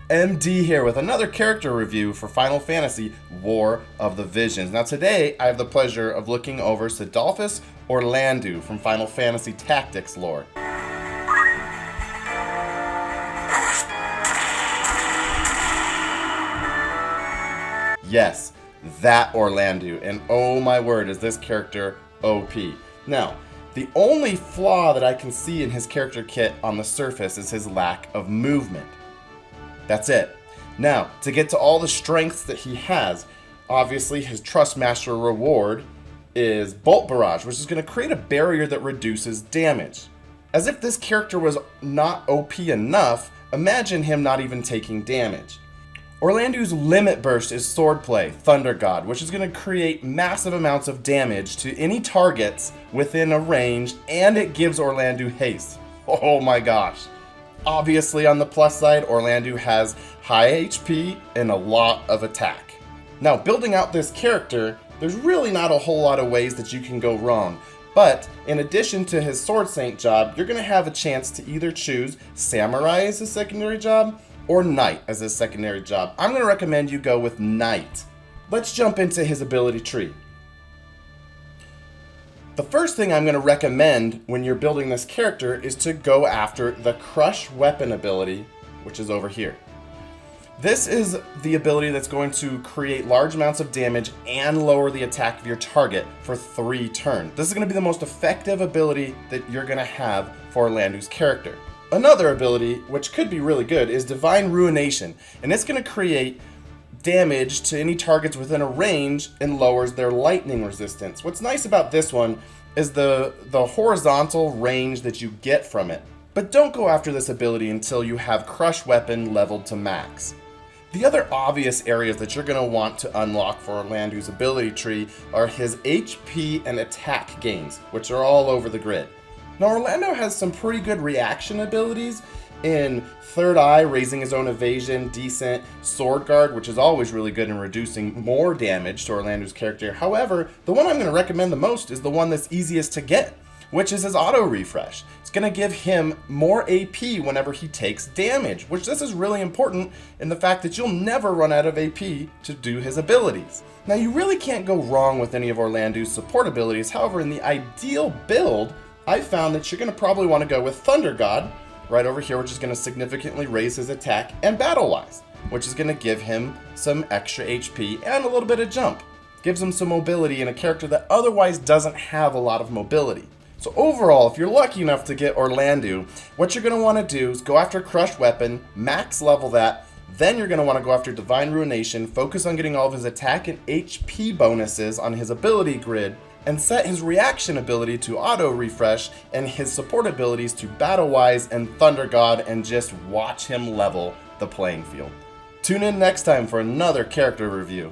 MD here with another character review for Final Fantasy War of the Visions. Now today I have the pleasure of looking over Sidolphus Orlandeau from Final Fantasy Tactics lore. Yes, that Orlandeau, and oh my word, is this character OP. Now, the only flaw that I can see in his character kit on the surface is his lack of movement. That's it. Now, to get to all the strengths that he has, obviously his Trustmaster reward is Bolt Barrage, which is going to create a barrier that reduces damage. As if this character was not OP enough, imagine him not even taking damage. Orlandeau's limit burst is Swordplay, Thunder God, which is going to create massive amounts of damage to any targets within a range, and it gives Orlandeau haste. Oh my gosh. Obviously on the plus side, Orlandeau has high HP and a lot of attack. Now building out this character, there's really not a whole lot of ways that you can go wrong. But in addition to his Sword Saint job, you're going to have a chance to either choose Samurai as his secondary job, or Knight as his secondary job. I'm going to recommend you go with Knight. Let's jump into his ability tree. The first thing I'm going to recommend when you're building this character is to go after the Crush Weapon ability, which is over here. This is the ability that's going to create large amounts of damage and lower the attack of your target for 3 turns. This is going to be the most effective ability that you're going to have for Orlandeau's character. Another ability, which could be really good, is Divine Ruination, and it's going to create damage to any targets within a range and lowers their lightning resistance. What's nice about this one is the horizontal range that you get from it. But don't go after this ability until you have Crush Weapon leveled to max. The other obvious areas that you're going to want to unlock for Orlandeau's ability tree are his HP and attack gains, which are all over the grid. Now Orlandeau has some pretty good reaction abilities in Third Eye, raising his own evasion, decent, Sword Guard, which is always really good in reducing more damage to Orlandeau's character. However, the one I'm going to recommend the most is the one that's easiest to get, which is his auto refresh. It's going to give him more AP whenever he takes damage, which this is really important in the fact that you'll never run out of AP to do his abilities. Now you really can't go wrong with any of Orlandeau's support abilities. However, in the ideal build, I found that you're going to probably want to go with Thunder God right over here, which is going to significantly raise his attack, and Battle-Wise, which is going to give him some extra HP and a little bit of jump. Gives him some mobility in a character that otherwise doesn't have a lot of mobility. So overall, if you're lucky enough to get Orlandeau, what you're going to want to do is go after Crush Weapon, max level that, then you're going to want to go after Divine Ruination, focus on getting all of his attack and HP bonuses on his ability grid, and set his reaction ability to auto refresh and his support abilities to Battle-Wise and Thunder God, and just watch him level the playing field. Tune in next time for another character review.